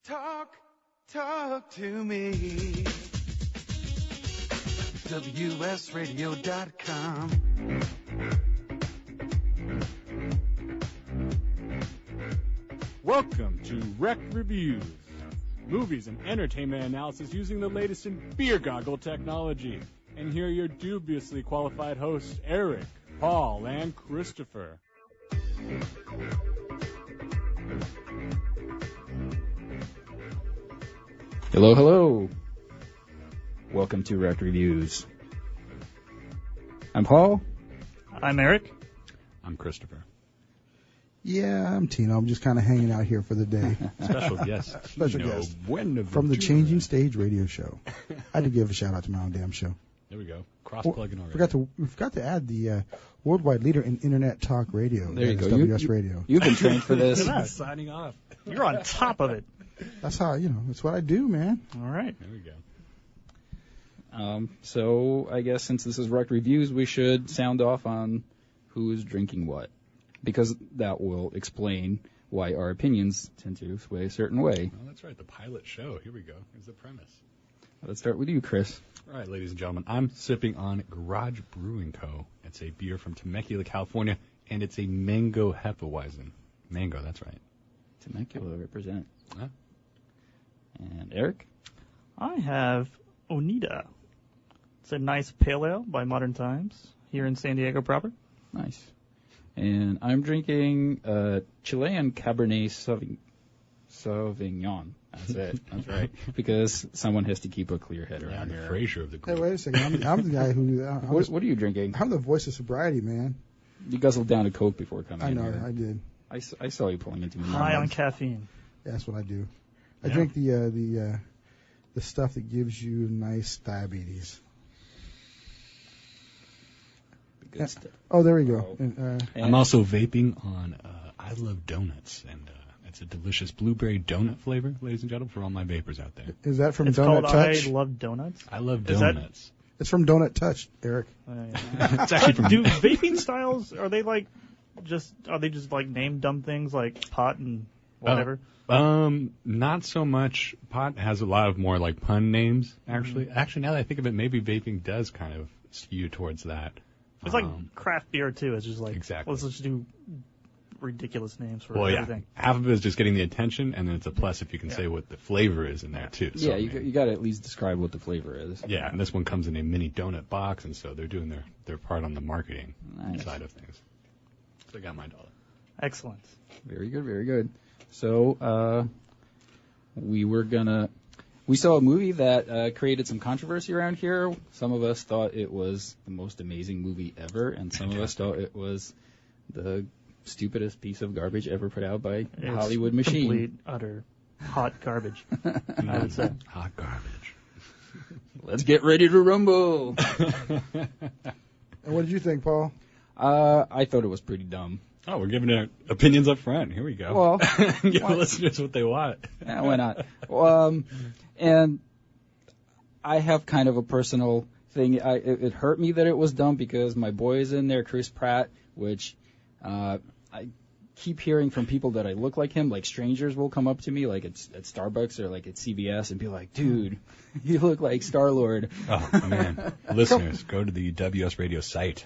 Talk to me. WSRadio.com. Welcome to Rekt Reviews, movies and entertainment analysis using the latest in beer goggle technology. And here are your dubiously qualified hosts, Erik, Paul, and Christopher. Hello, hello. Welcome to Rekt Reviews. I'm Paul. I'm Erik. I'm Christopher. Yeah, I'm Tino. I'm just kind of hanging out here for the day. Special guest. Special guest. From the Changing Stage radio show. I had to give a shout out to my own damn show. There we go. Cross-plugging already. We forgot to add the worldwide leader in internet talk radio. There you go. WS Radio. You've been trained for this. Signing off. You're on top of it. That's how, that's what I do, man. All right. There we go. So I guess since this is Rekt Reviews, we should sound off on who is drinking what, because that will explain why our opinions tend to sway a certain way. Well, that's right. The pilot show. Here we go. Here's the premise. Let's start with you, Chris. All right, ladies and gentlemen. I'm sipping on Garage Brewing Co. It's a beer from Temecula, California, and it's a mango Hefeweizen. Mango, that's right. Temecula represent. Huh? And Erik? I have Oneida. It's a nice pale ale by Modern Times here in San Diego proper. Nice. And I'm drinking Chilean Cabernet Sauvignon. That's it. That's right. Because someone has to keep a clear head around here. The Fraser of the group. Hey, wait a second. I'm the guy who... What are you drinking? I'm the voice of sobriety, man. You guzzled down a Coke before coming in I know, here. I did. I saw you pulling into me. High on caffeine. Yeah, that's what I do. I drink the stuff that gives you nice diabetes. Good stuff. Oh, there we go. I'm also vaping on I Love Donuts, and it's a delicious blueberry donut flavor, ladies and gentlemen, for all my vapors out there. Is that from It's Donut called Touch? I Love Donuts. I love Is donuts. It's from Donut Touch, Erik. It's actually from Do vaping styles, are they just name dumb things like pot and whatever? Not so much. Pot has a lot of more like pun names, actually. Actually, now that I think of it, maybe vaping does kind of skew towards that. It's like craft beer, too. It's just like, Exactly. let's just do ridiculous names for Well, everything. yeah. Half of it is just getting the attention, and then it's a plus if you can say what the flavor is in there, too. So, Yeah, you got to at least describe what the flavor is. Yeah, and this one comes in a mini donut box, and so they're doing their part on the marketing side of things. So I got my $1. Excellent. Very good, very good. So we saw a movie that created some controversy around here. Some of us thought it was the most amazing movie ever, and some of us thought it was the stupidest piece of garbage ever put out by the Hollywood machine. Complete, utter, hot garbage, I would say. Hot garbage. Let's get ready to rumble. And what did you think, Paul? I thought it was pretty dumb. Oh, we're giving our opinions up front. Here we go. Well, give the listeners what they want. Yeah, why not? And I have kind of a personal thing. It hurt me that it was dumb because my boy is in there, Chris Pratt, which I keep hearing from people that I look like him. Like strangers will come up to me, like at Starbucks or like at CVS, and be like, "Dude, you look like Star-Lord." Oh man, listeners, go to the WS Radio site.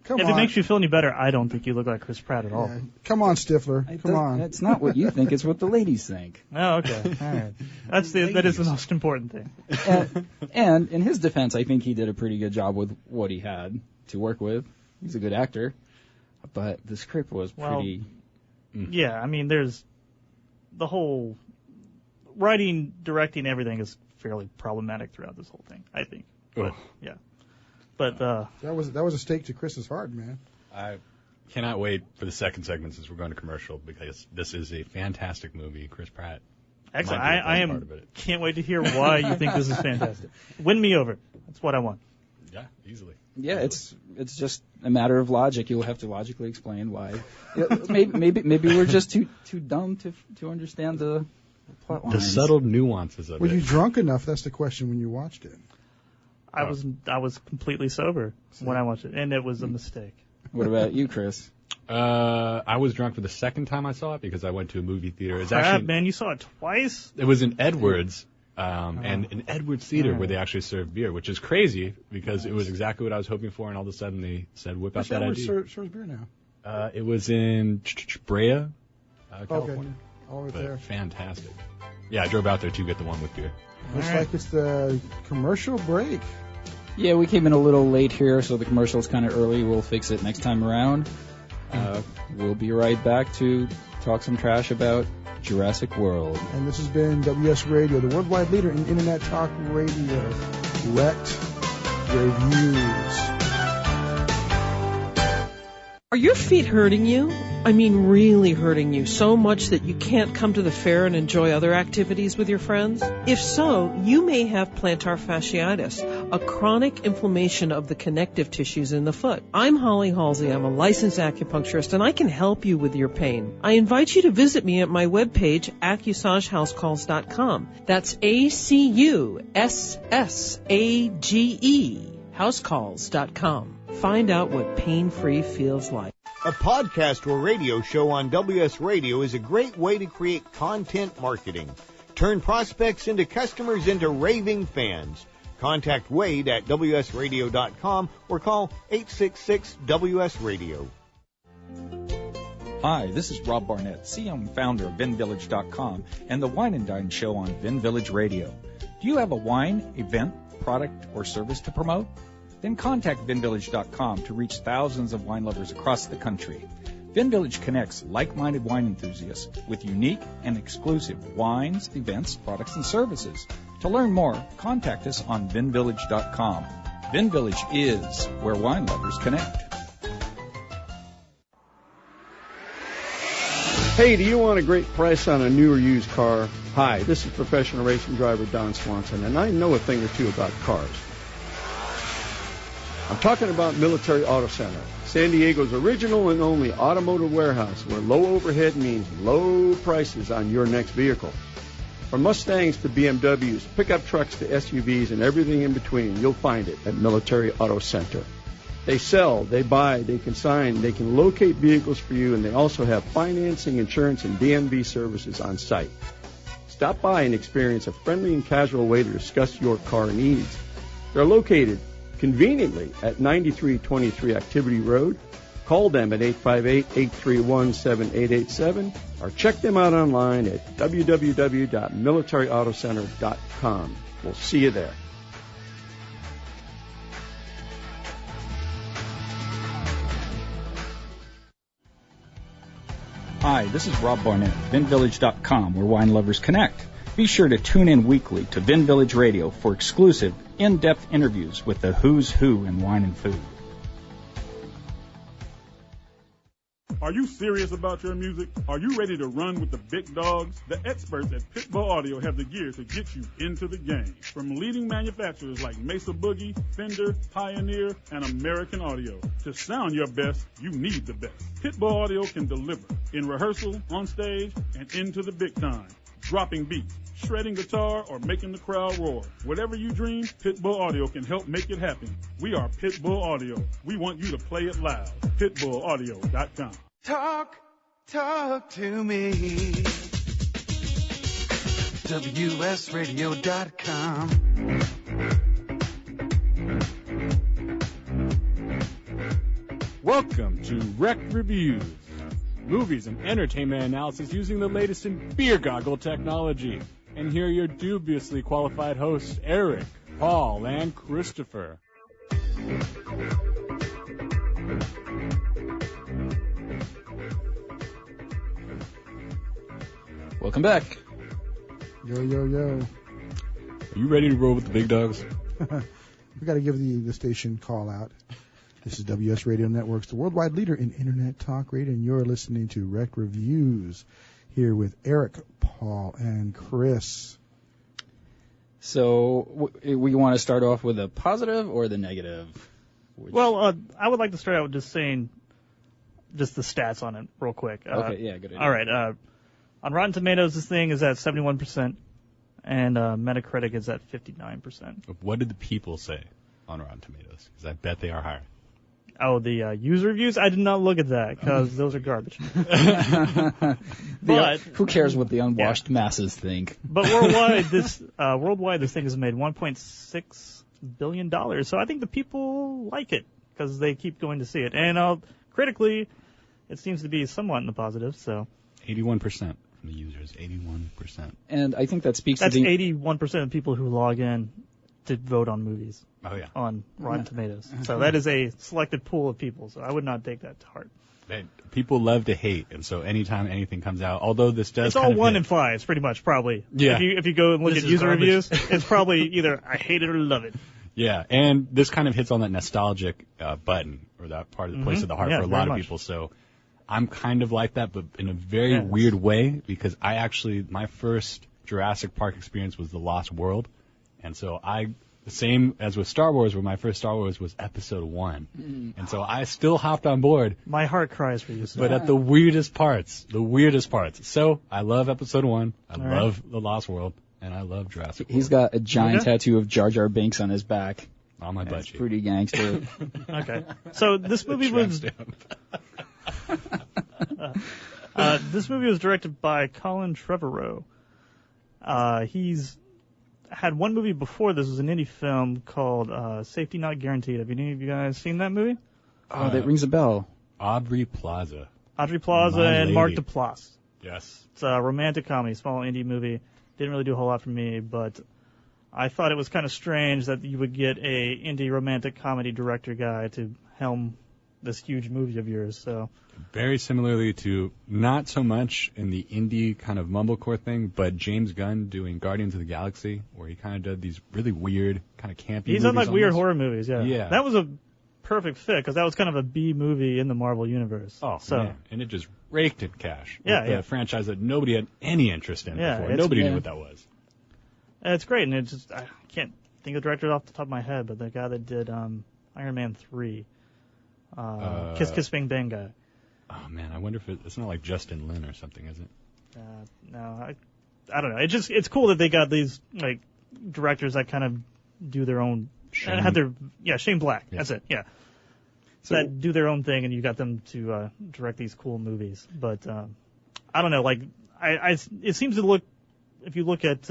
Come If on. it makes you feel any better, I don't think you look like Chris Pratt at all. Yeah. Come on, Stifler. Come on. That's not what you think. It's what the ladies think. Oh, okay. All right. That is the most important thing. And in his defense, I think he did a pretty good job with what he had to work with. He's a good actor. But the script was pretty... Yeah, I mean, there's the whole writing, directing, everything is fairly problematic throughout this whole thing, I think. But, yeah. But that was a stake to Chris's heart, man. I cannot wait for the second segment since we're going to commercial because this is a fantastic movie. Chris Pratt. Excellent. I can't wait to hear why you think this is fantastic. Win me over. That's what I want. Yeah, easily. Yeah, it's just a matter of logic. You'll have to logically explain why. Maybe we're just too dumb to understand the plot lines. The subtle nuances of it. Were you drunk enough? That's the question when you watched it. I was completely sober when I watched it, and it was a mistake. What about you, Chris? I was drunk for the second time I saw it because I went to a movie theater. It's Pratt, actually, man, you saw it twice? it was in Edwards, and in Edwards Theater where they actually serve beer, which is crazy because it was exactly what I was hoping for, and all of a sudden they said, whip out that ID. Serves beer now. It was in Brea, California. Okay. All right But there. fantastic. Yeah, I drove out there to get the one with beer. Looks like it's the commercial break. Yeah, we came in a little late here, so the commercial's kind of early. We'll fix it next time around. We'll be right back to talk some trash about Jurassic World. And this has been WS Radio, the worldwide leader in Internet Talk Radio. Rekt Reviews. Are your feet hurting you? I mean really hurting you so much that you can't come to the fair and enjoy other activities with your friends? If so, you may have plantar fasciitis, a chronic inflammation of the connective tissues in the foot. I'm Holly Halsey. I'm a licensed acupuncturist, and I can help you with your pain. I invite you to visit me at my webpage, AccuSageHouseCalls.com. That's ACUSSAGE, housecalls.com. Find out what pain-free feels like. A podcast or radio show on WS Radio is a great way to create content marketing. Turn prospects into customers into raving fans. Contact Wade at WSRadio.com or call 866-WS-RADIO. Hi, this is Rob Barnett, CEO and founder of VinVillage.com and the Wine and Dine Show on Vin Village Radio. Do you have a wine, event, product, or service to promote? Then contact VinVillage.com to reach thousands of wine lovers across the country. VinVillage connects like-minded wine enthusiasts with unique and exclusive wines, events, products, and services. To learn more, contact us on VinVillage.com. VinVillage is where wine lovers connect. Hey, do you want a great price on a new or used car? Hi, this is professional racing driver Don Swanson, and I know a thing or two about cars. I'm talking about Military Auto Center, San Diego's original and only automotive warehouse where low overhead means low prices on your next vehicle. From Mustangs to BMWs, pickup trucks to SUVs, and everything in between, you'll find it at Military Auto Center. They sell, they buy, they consign, they can locate vehicles for you, and they also have financing, insurance, and DMV services on site. Stop by and experience a friendly and casual way to discuss your car needs. They're located conveniently at 9323 Activity Road. Call them at 858-831-7887 or check them out online at www.militaryautocenter.com. We'll see you there. Hi, this is Rob Barnett, VinVillage.com, where wine lovers connect. Be sure to tune in weekly to Vin Village Radio for exclusive, in-depth interviews with the who's who in wine and food. Are you serious about your music? Are you ready to run with the big dogs? The experts at Pitbull Audio have the gear to get you into the game. From leading manufacturers like Mesa Boogie, Fender, Pioneer, and American Audio. To sound your best, you need the best. Pitbull Audio can deliver in rehearsal, on stage, and into the big time. Dropping beats, shredding guitar, or making the crowd roar. Whatever you dream, Pitbull Audio can help make it happen. We are Pitbull Audio. We want you to play it loud. PitbullAudio.com. Talk to me. WSRadio.com. Welcome to Rekt Reviews. Movies and entertainment analysis using the latest in beer goggle technology. And here are your dubiously qualified hosts, Erik, Paul, and Christopher. Welcome back. Yo, yo, yo. Are you ready to roll with the big dogs? We got to give the station call out. This is WS Radio Networks, the worldwide leader in Internet Talk Radio, and you're listening to Rekt Reviews here with Erik, Paul, and Chris. So we want to start off with the positive or the negative? Well, I would like to start out with just saying just the stats on it real quick. Okay, yeah, good idea. All right. On Rotten Tomatoes, this thing is at 71%, and Metacritic is at 59%. What did the people say on Rotten Tomatoes? Because I bet they are higher. Oh, the user reviews? I did not look at that because those are garbage. But who cares what the unwashed masses think? But worldwide, this thing has made $1.6 billion. So I think the people like it because they keep going to see it. And critically, it seems to be somewhat in the positive. So 81% from the users, 81%. And I think that speaks that's to the 81% of people who log in to vote on movies. Oh yeah. On Rotten Tomatoes. So that is a selected pool of people. So I would not take that to heart. People love to hate, and so anytime anything comes out, although this does, it's all 1 and 5s, pretty much, probably. Yeah. If you go and look This at is user garbage. reviews, it's probably either I hate it or love it. Yeah, and this kind of hits on that nostalgic button, or that part of the place of the heart for a lot of people. So I'm kind of like that, but in a very weird way, because my first Jurassic Park experience was The Lost World, and so the same as with Star Wars, where my first Star Wars was Episode 1. And so I still hopped on board. My heart cries for you. But at the weirdest parts. So I love Episode 1. I love The Lost World. And I love Jurassic World. He's got a giant tattoo of Jar Jar Binks on his back. On my butt cheek. Pretty gangster. Okay. So this movie was... this movie was directed by Colin Trevorrow. He's had one movie before this. It was an indie film called Safety Not Guaranteed. Have any of you guys seen that movie? Oh, that rings a bell. Aubrey Plaza. Audrey Plaza and Mark Duplass. Yes. It's a romantic comedy, small indie movie. Didn't really do a whole lot for me, but I thought it was kind of strange that you would get a indie romantic comedy director guy to helm this huge movie of yours. So very similarly to, not so much in the indie kind of mumblecore thing, but James Gunn doing Guardians of the Galaxy, where he kind of did these really weird, kind of campy movies. He's done like almost. weird horror movies, yeah. Yeah. That was a perfect fit, because that was kind of a B movie in the Marvel Universe. Oh, so. Man. And it just raked in cash. Yeah, with a franchise that nobody had any interest in before. Nobody knew what that was. It's great, and it's just, I can't think of the director off the top of my head, but the guy that did Iron Man 3, Kiss Kiss Bang Bang guy. Oh man, I wonder if it's not like Justin Lin or something, is it? No, I don't know. It's cool that they got these like directors that kind of do their own. Shane Black. Yeah. That's it. Yeah. So, that do their own thing, and you got them to direct these cool movies. But I don't know. Like it seems to look. If you look at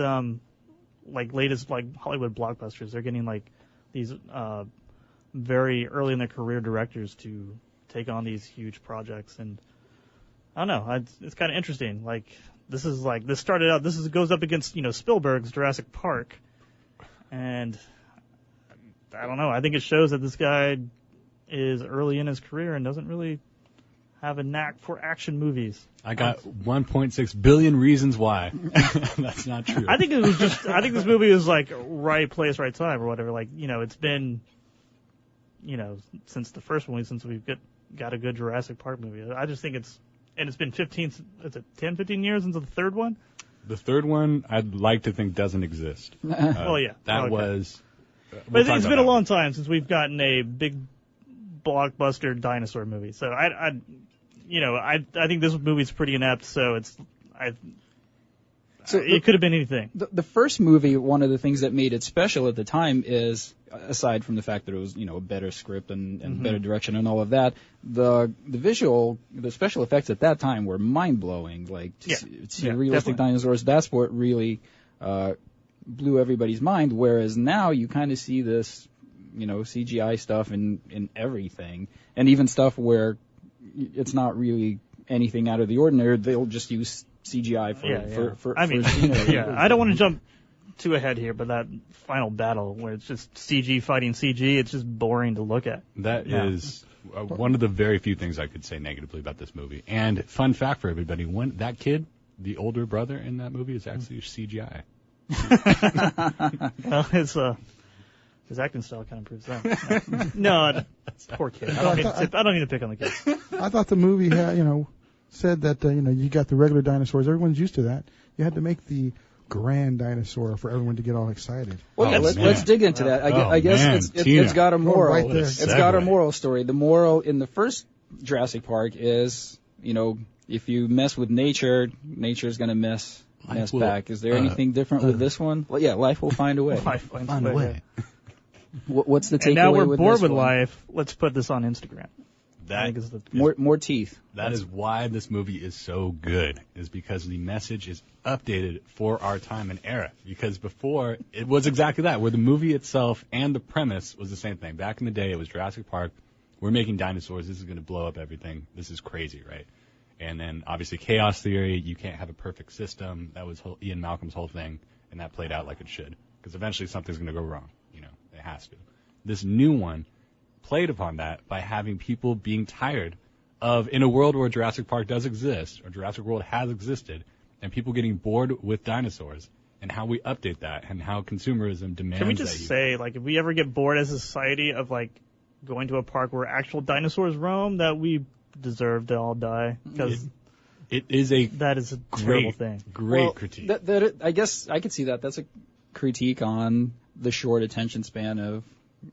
like latest like Hollywood blockbusters, they're getting like these very early in their career directors to take on these huge projects, and I don't know. It's kind of interesting. Like this started out. Goes up against Spielberg's Jurassic Park, and I don't know. I think it shows that this guy is early in his career and doesn't really have a knack for action movies. I got 1.6 billion reasons why. That's not true. I think it was just. I think this movie was like right place, right time, or whatever. Like it's been, since the first one, since we've got a good Jurassic Park movie. I just think it's been 10, 15 years since the third one. The third one, I'd like to think doesn't exist. That was. But it's been a long time since we've gotten a big blockbuster dinosaur movie. So I think this movie's pretty inept. So it could have been anything. The first movie, one of the things that made it special at the time is, aside from the fact that it was a better script and better direction and all of that, the special effects at that time were mind blowing. Like to see realistic dinosaurs, that's what really blew everybody's mind. Whereas now you kind of see this CGI stuff in everything, and even stuff where it's not really anything out of the ordinary. They'll just use CGI for scenery. I don't want to jump too ahead here, but that final battle where it's just CG fighting CG, it's just boring to look at. That is one of the very few things I could say negatively about this movie. And fun fact for everybody, that kid, the older brother in that movie, is actually CGI. Well, his acting style kind of proves that. No, poor kid. I don't need to pick on the kid. I thought the movie had, said that you got the regular dinosaurs. Everyone's used to that. You had to make the grand dinosaur for everyone to get all excited. Well, let's dig into that. I guess it's got a moral. Right there. It's got a moral story. The moral in the first Jurassic Park is, if you mess with nature, nature's going to mess back. Is there anything different with this one? Well, yeah, life will find a way. Life finds a way. What's the takeaway? And now we're with bored this with one? life. Let's put this on Instagram. More teeth. That is why this movie is so good, is because the message is updated for our time and era. Because before, it was exactly that, where the movie itself and the premise was the same thing. Back in the day, it was Jurassic Park. We're making dinosaurs. This is going to blow up everything. This is crazy, right? And then, obviously, chaos theory. You can't have a perfect system. That was Ian Malcolm's whole thing, and that played out like it should. Because eventually something's going to go wrong. You know, it has to. This new one played upon that by having people being tired of, in a world where Jurassic Park does exist, or Jurassic World has existed, and people getting bored with dinosaurs, and how we update that, and how consumerism demands that. Can we just say, like, if we ever get bored as a society of, like, going to a park where actual dinosaurs roam, that we deserve to all die? Because that is a terrible thing. Great critique. I guess I could see that. That's a critique on the short attention span of,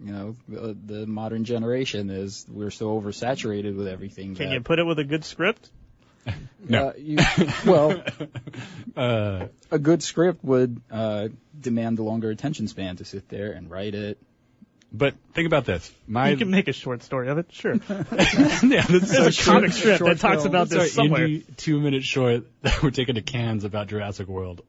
you know, the modern generation. Is we're so oversaturated with everything. Can you put it with a good script? No. A good script would demand a longer attention span to sit there and write it. But think about this. You can make a short story of it, sure. Yeah, there's a comic strip that talks about this somewhere. Indie 2-minute short that we're taking to Cannes about Jurassic World.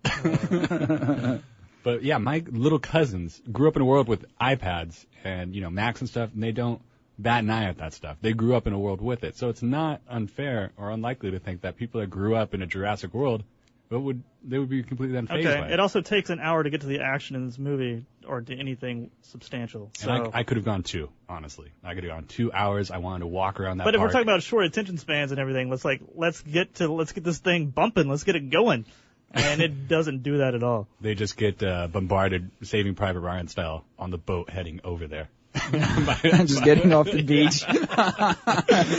But yeah, my little cousins grew up in a world with iPads and, you know, Macs and stuff, and they don't bat an eye at that stuff. They grew up in a world with it. So it's not unfair or unlikely to think that people that grew up in a Jurassic World, they would be completely unfazed by it. It also takes an hour to get to the action in this movie or to anything substantial. So. And I could have gone 2, honestly. I could have gone 2 hours. I wanted to walk around that park. But if we're talking about short attention spans and everything, let's get this thing bumping. Let's get it going. And it doesn't do that at all. They just get bombarded, Saving Private Ryan style, on the boat heading over there. Just getting off the beach.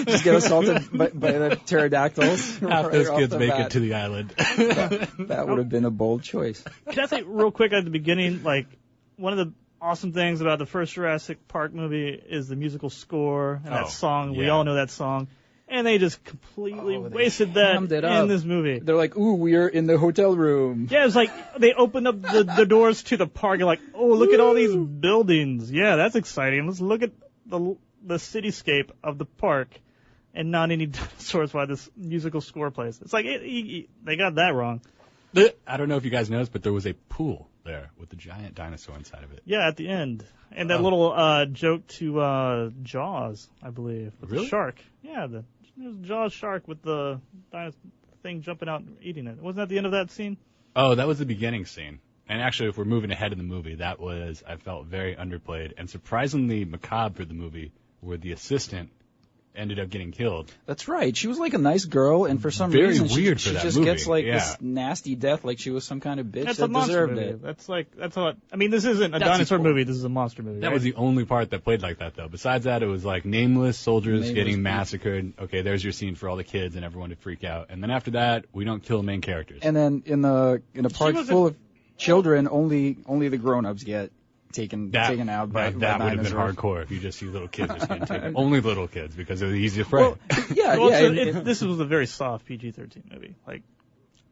Just get assaulted by the pterodactyls. Half those kids make it to the island. That would have been a bold choice. Can I say real quick at the beginning, like, one of the awesome things about the first Jurassic Park movie is the musical score and that song. Yeah. We all know that song. And they just completely wasted that in this movie. They're like, ooh, we are in the hotel room. Yeah, it's like they opened up the doors to the park. You're like, oh, look at all these buildings. Yeah, that's exciting. Let's look at the cityscape of the park and not any dinosaurs while this musical score plays. It's like, they got that wrong. I don't know if you guys noticed, but there was a pool there with a giant dinosaur inside of it. Yeah, at the end. And that little joke to Jaws, I believe, with the shark. Yeah, there's Jaws shark with the thing jumping out and eating it. Wasn't that the end of that scene? Oh, that was the beginning scene. And actually, if we're moving ahead in the movie, that was, I felt, very underplayed and surprisingly macabre for the movie, where the assistant ended up getting killed. That's right. She was like a nice girl, and for some reason she just gets like this nasty death, like she was some kind of bitch that deserved it. That's how. I mean, this isn't a dinosaur movie. This is a monster movie. That was the only part that played like that, though. Besides that, it was like nameless soldiers getting massacred. Okay, there's your scene for all the kids and everyone to freak out. And then after that, we don't kill main characters. And then in a park full of children, only the grown-ups get taken out by that would have been hardcore if you just see little kids just getting taken. Only little kids, because they're the easiest prey. This was a very soft PG-13 movie. Like,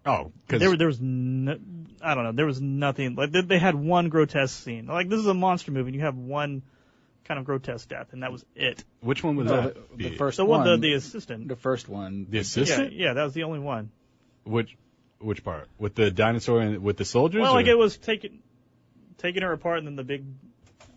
because there was I don't know, there was nothing. Like, they had one grotesque scene. Like, this is a monster movie, and you have one kind of grotesque death, and that was it. Which one was that? The first one. The assistant. The first one. The assistant? Yeah, that was the only one. Which part? With the dinosaur and with the soldiers? Well, like, it was taking her apart, and then the big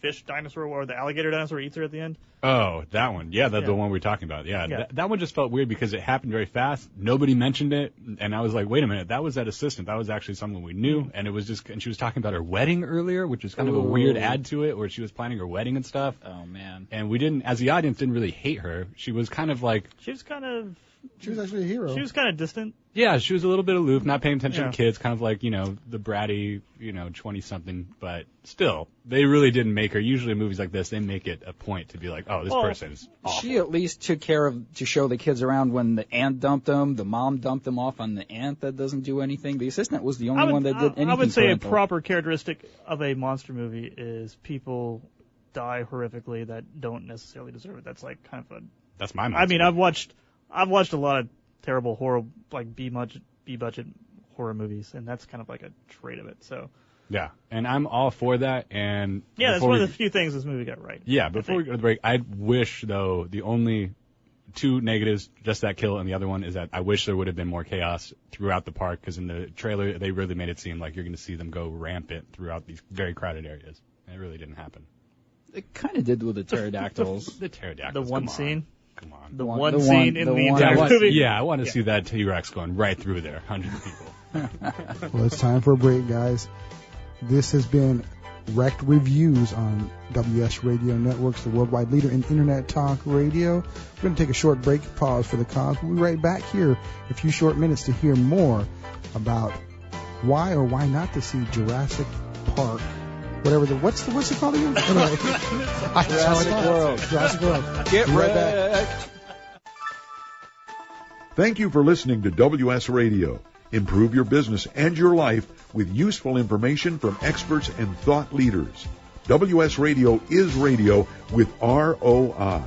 fish dinosaur or the alligator dinosaur eats her at the end. Oh, that one. Yeah, that's the one we're talking about. Yeah. That one just felt weird because it happened very fast. Nobody mentioned it, and I was like, wait a minute, that was that assistant. That was actually someone we knew, and it was just, and she was talking about her wedding earlier, which is kind of a weird add to it, where she was planning her wedding and stuff. Oh, man. And we didn't, as the audience, didn't really hate her. She was kind of like... She was actually a hero. She was kind of distant. Yeah, she was a little bit aloof, not paying attention to kids, kind of like, you know, the bratty, 20-something, but still, they really didn't make her. Usually in movies like this, they make it a point to be like, oh, this person is awful. She at least took care of, to show the kids around when the aunt dumped them, the mom dumped them off on the aunt that doesn't do anything. The assistant was the only one that did anything. I would say a proper characteristic of a monster movie is people die horrifically that don't necessarily deserve it. That's like kind of a... That's my monster. I mean, I've watched a lot of terrible horror, like B-budget horror movies, and that's kind of like a trait of it. So, Yeah, and I'm all for that. And yeah, that's one of the few things this movie got right. Yeah, before we go to the break, I wish, though, the only two negatives, just that kill, and the other one is that I wish there would have been more chaos throughout the park, because in the trailer they really made it seem like you're going to see them go rampant throughout these very crowded areas. And it really didn't happen. It kind of did with the pterodactyls. The pterodactyls. The one scene. Come on. The one scene in the entire movie. Yeah, I want to see that T-Rex going right through there. Hundreds of people. Well, it's time for a break, guys. This has been Rekt Reviews on WS Radio Networks, the worldwide leader in Internet Talk Radio. We're going to take a short break, pause for the cause. We'll be right back here in a few short minutes to hear more about why or why not to see Jurassic Park. What's it called again? Anyway, Jurassic World. Jurassic World. Get right wrecked. back. Thank you for listening to WS Radio. Improve your business and your life with useful information from experts and thought leaders. WS Radio is radio with ROI.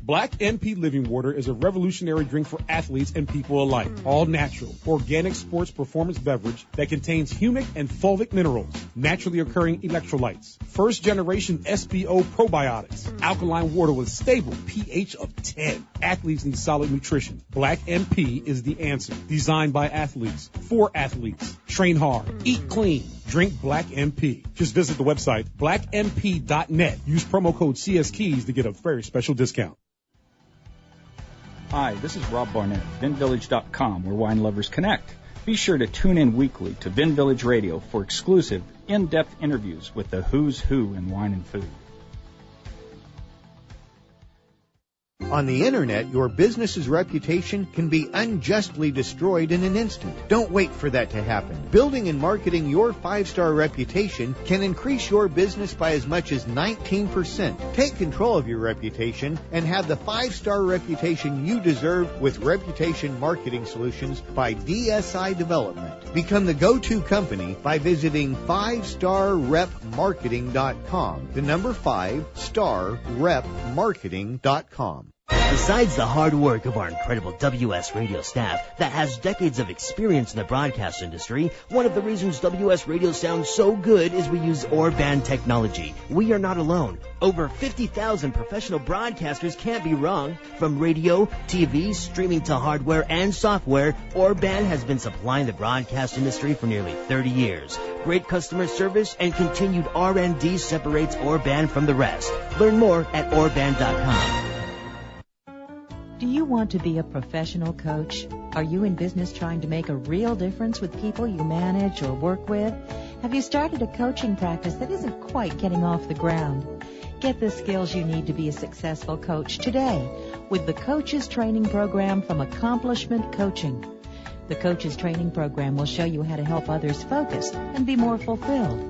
Black MP Living Water is a revolutionary drink for athletes and people alike. All natural, organic sports performance beverage that contains humic and fulvic minerals, naturally occurring electrolytes, first generation SBO probiotics, alkaline water with stable pH of 10. Athletes need solid nutrition. Black MP is the answer. Designed by athletes, for athletes. Train hard, eat clean, drink Black MP. Just visit the website blackmp.net. Use promo code CSKeys to get a very special discount. Hi, this is Rob Barnett, VinVillage.com, where wine lovers connect. Be sure to tune in weekly to Vin Village Radio for exclusive, in-depth interviews with the who's who in wine and food. On the internet, your business's reputation can be unjustly destroyed in an instant. Don't wait for that to happen. Building and marketing your 5-star reputation can increase your business by as much as 19%. Take control of your reputation and have the 5-star reputation you deserve with Reputation Marketing Solutions by DSI Development. Become the go-to company by visiting 5starrepmarketing.com. The number 5starrepmarketing.com. Besides the hard work of our incredible WS Radio staff that has decades of experience in the broadcast industry, one of the reasons WS Radio sounds so good is we use Orban technology. We are not alone. Over 50,000 professional broadcasters can't be wrong. From radio, TV, streaming to hardware and software, Orban has been supplying the broadcast industry for nearly 30 years. Great customer service and continued R&D separates Orban from the rest. Learn more at Orban.com. Do you want to be a professional coach? Are you in business trying to make a real difference with people you manage or work with? Have you started a coaching practice that isn't quite getting off the ground? Get the skills you need to be a successful coach today with the Coaches Training Program from Accomplishment Coaching. The Coaches Training Program will show you how to help others focus and be more fulfilled.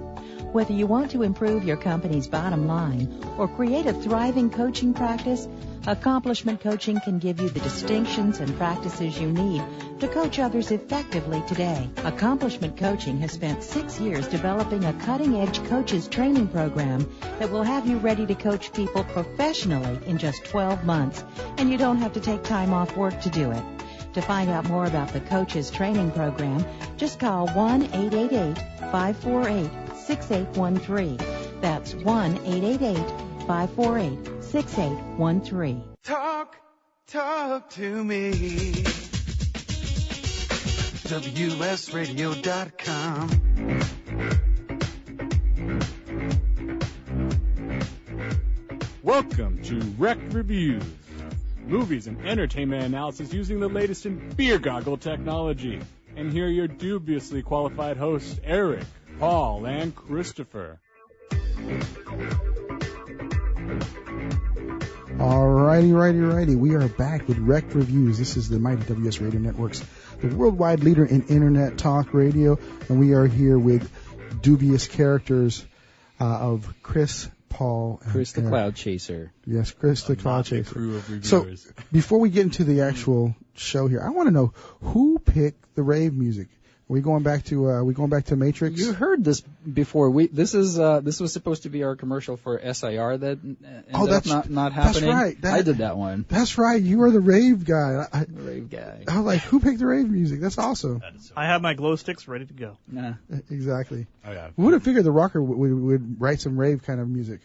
Whether you want to improve your company's bottom line or create a thriving coaching practice, Accomplishment Coaching can give you the distinctions and practices you need to coach others effectively today. Accomplishment Coaching has spent 6 years developing a cutting-edge coaches training program that will have you ready to coach people professionally in just 12 months, and you don't have to take time off work to do it. To find out more about the coaches training program, just call 1-888-548-6813. That's 1-888-548-6813. Talk to me. WSRadio.com. Welcome to Rekt Reviews, movies and entertainment analysis using the latest in beer goggle technology. And here are your dubiously qualified hosts, Erik, Paul, and Christopher. Alrighty. We are back with Rekt Reviews. This is the mighty WS Radio Networks, the worldwide leader in Internet Talk Radio. And we are here with dubious characters of Chris, Paul, and Chris the Cloud Chaser. Yes, Chris the Cloud Chaser. Crew of reviewers. So, before we get into the actual show here, I want to know who picked the rave music. we going back to Matrix? You heard this before. This was supposed to be our commercial for SIR that ended up not happening. That's right. I did that one. That's right. You were the rave guy. The rave guy. I was like, who picked the rave music? That's awesome. I have my glow sticks ready to go. Nah. Exactly. Oh, yeah. Who would have figured the rocker would write some rave kind of music?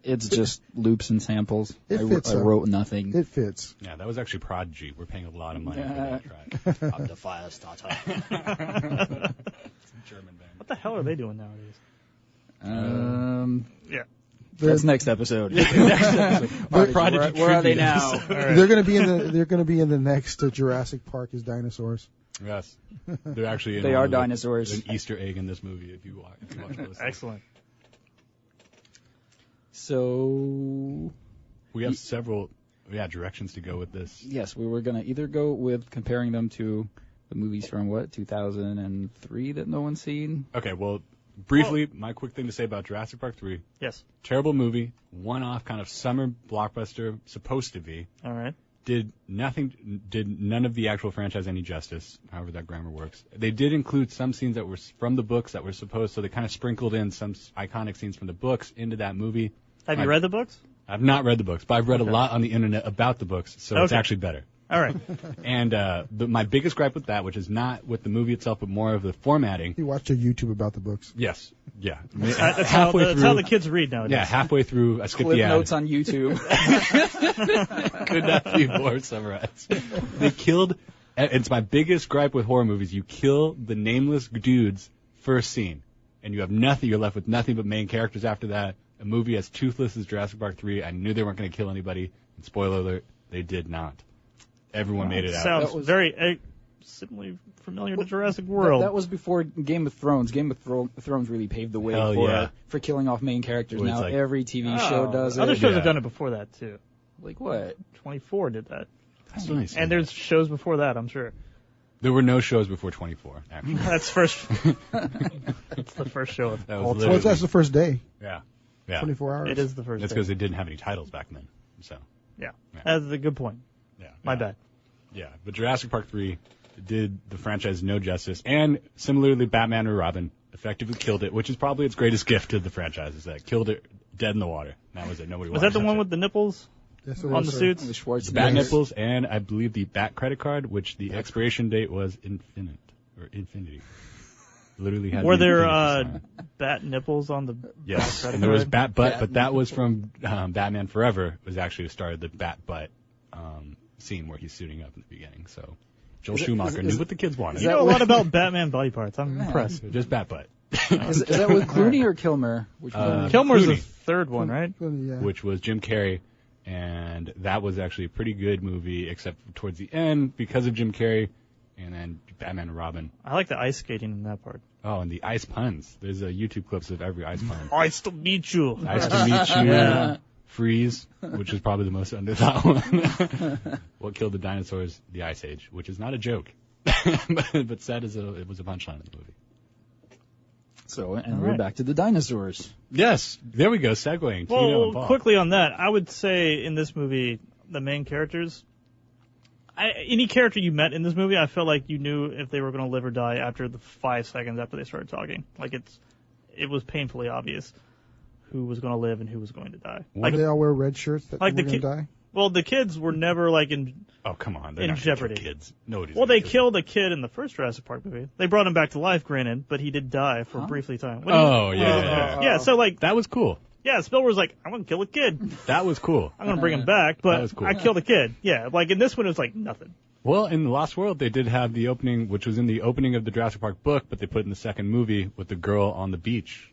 It's just loops and samples. It fits. I wrote nothing. It fits. Yeah, that was actually Prodigy. We're paying a lot of money for that track. Up the fire starter. It's a German band. What the hell are they doing nowadays? Yeah. That's next episode. Prodigy. Where are they now? Right. They're going to be in the next Jurassic Park as dinosaurs. Yes, they're actually. They are dinosaurs. An Easter egg in this movie if you watch those. Excellent. So we have several directions to go with this. Yes, we were going to either go with comparing them to the movies from 2003 that no one's seen. Okay, well, briefly, my quick thing to say about Jurassic Park 3. Yes. Terrible movie, one-off kind of summer blockbuster, supposed to be. All right. Did none of the actual franchise any justice, however that grammar works. They did include some scenes that were from the books that were supposed, so they kind of sprinkled in some iconic scenes from the books into that movie. Have you read the books? I've not read the books, but I've read a lot on the internet about the books, so it's actually better. All right. And my biggest gripe with that, which is not with the movie itself, but more of the formatting. You watched a YouTube about the books. Yes. Yeah. That's how the kids read nowadays. Yeah, halfway through, I skipped Clip the ad. notes on YouTube. Could not be more summarized. They killed. It's my biggest gripe with horror movies. You kill the nameless dudes first scene, and you have nothing. You're left with nothing but main characters after that. A movie as toothless as Jurassic Park 3. I knew they weren't going to kill anybody. And spoiler alert, they did not. Everyone made it out. Sounds very similarly familiar to Jurassic World. That was before Game of Thrones. Game of Thrones really paved the way for killing off main characters. Now every TV show does it. Other shows have done it before that too. Like what? 24 did that. That's nice. And there's shows before that, I'm sure. There were no shows before 24, actually. That's first. It's the first show of all time. Well, that's the first day. Yeah. 24 hours. It is the first That's day. because they didn't have any titles back then. So. Yeah. That's a good point. Yeah. My bad. Yeah, but Jurassic Park 3 did the franchise no justice, and similarly, Batman or Robin effectively killed it, which is probably its greatest gift to the franchise, is that it killed it dead in the water. That was it. Nobody was that the one with the nipples on the suits? The Schwartz bat nipples, and I believe the Bat credit card, which the expiration date was infinity. Literally had. Were there bat nipples on the yes, credit and there was card? bat butt, but that was from Batman Forever. It was actually the start of the bat butt scene where he's suiting up in the beginning. So Joel Schumacher knew what the kids wanted. You know a lot about Batman body parts. I'm impressed. Just bat butt. Is that with Clooney or Kilmer? Kilmer's the third one, right? Which was Jim Carrey, and that was actually a pretty good movie, except towards the end because of Jim Carrey, and then Batman and Robin. I like the ice skating in that part. Oh, and the ice puns. There's YouTube clips of every ice pun. Nice to meet you. Nice to meet you. Yeah. Freeze, which is probably the most underthought one. What killed the dinosaurs? The Ice Age, which is not a joke, but said as it was a punchline in the movie. So, we're back to the dinosaurs. Yes, there we go. Segueing. Well, quickly on that, I would say in this movie, the main characters. Any character you met in this movie, I felt like you knew if they were going to live or die after the 5 seconds after they started talking. Like it was painfully obvious who was going to live and who was going to die. Like they all wear red shirts that like were going to die? Well, the kids were never in. Oh, come on! They're in not jeopardy. Kids. Nobody's well, they killed a kid in the first Jurassic Park movie. They brought him back to life, granted, but he did die for a briefly time. Yeah. So that was cool. Yeah, Spielberg's like, I'm going to kill a kid. That was cool. I'm going to bring him back, but cool. I killed a kid. Yeah, in this one, it was nothing. Well, in The Lost World, they did have the opening, which was in the opening of the Jurassic Park book, but they put it in the second movie with the girl on the beach.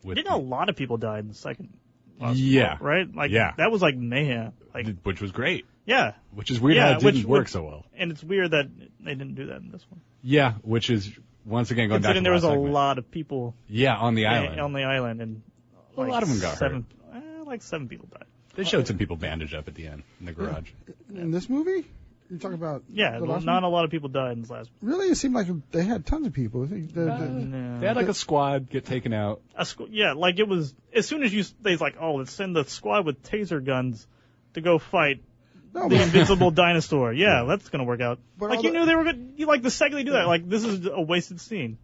Didn't a lot of people die in the second Lost World, right? That was mayhem. Which was great. Yeah. Which is weird how it didn't work so well. And it's weird that they didn't do that in this one. Yeah, which is, once again, going back to the there was last a segment. lot of people. Yeah, on the island. On the island, and a lot of them got hurt. 7 people died. They showed some people bandaged up at the end in the garage. In this movie? You're talking about... Yeah, not a lot of people died in this last one. Really? It seemed like they had tons of people. They had a squad get taken out. It was... As soon as let's send the squad with taser guns to go fight the invincible dinosaur. Yeah, that's gonna work out. But Like you knew they were good. You like the second they do that, like this is a wasted scene.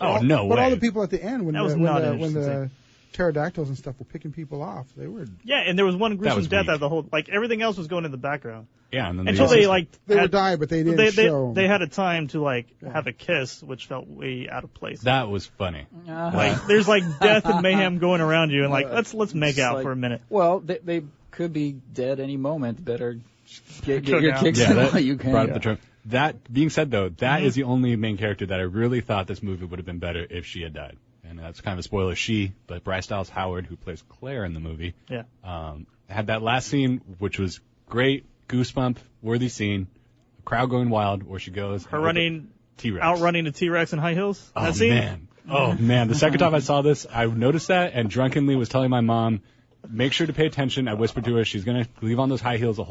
Oh, no way. But all the people at the end, when That was not an when interesting the pterodactyls and stuff were picking people off, they were. Yeah, and there was one gruesome was death weak. that the whole like everything else was going in the background. Yeah, and then Until they like They had, would die, but they didn't show. They had a time to like have a kiss, which felt way out of place. That was funny. Like there's like death and mayhem going around you, and like let's make out like- for a minute. Well, they could be dead any moment. Better get Cook your out. kicks Yeah, in that while you can. brought up the term. That being said, though, that Mm-hmm. is the only main character that I really thought this movie would have been better if she had died. And that's kind of a spoiler. But Bryce Dallas Howard, who plays Claire in the movie, Yeah. had that last scene, which was great, goosebump-worthy scene, crowd going wild, where she goes. Her running, T-Rex. outrunning a T-Rex in high heels. Oh, That scene? man. Oh, man. The second time I saw this, I noticed that and drunkenly was telling my mom, make sure to pay attention. I whispered to her, she's going to leave on those high heels the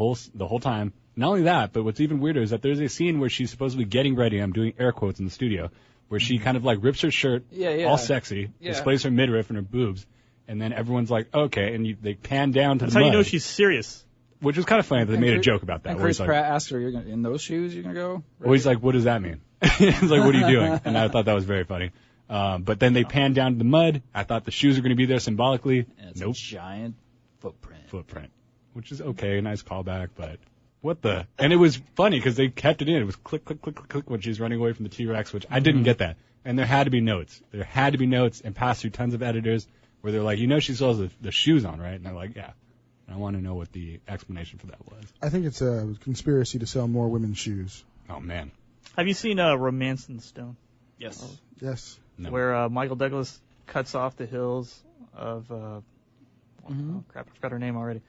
whole time. Not only that, but what's even weirder is that there's a scene where she's supposedly getting ready. I'm doing air quotes in the studio, where she kind of like rips her shirt, all sexy, displays her midriff and her boobs, and then everyone's like, okay, and they pan down to That's the how you mud, know she's serious. which was kind of funny that they made a joke about that. And Where Chris he's like, Pratt asked her, "You're gonna, in those shoes? You're gonna go?" well, he's like, what does that mean? He's like, what are you doing? And I thought that was very funny. But then they pan down to the mud. I thought the shoes were going to be there symbolically. And it's Nope. a giant footprint. Which is okay, nice callback, but what the? And it was funny because they kept it in. It was click, click, click, click, click when she's running away from the T-Rex, which I didn't get that. And there had to be notes. There had to be notes and passed through tons of editors where they're like, she still has the shoes on, right? And they're like, yeah. And I want to know what the explanation for that was. I think it's a conspiracy to sell more women's shoes. Oh, man. Have you seen Romance in the Stone? Yes. Yes. No. Where Michael Douglas cuts off the hills of oh crap, I forgot her name already.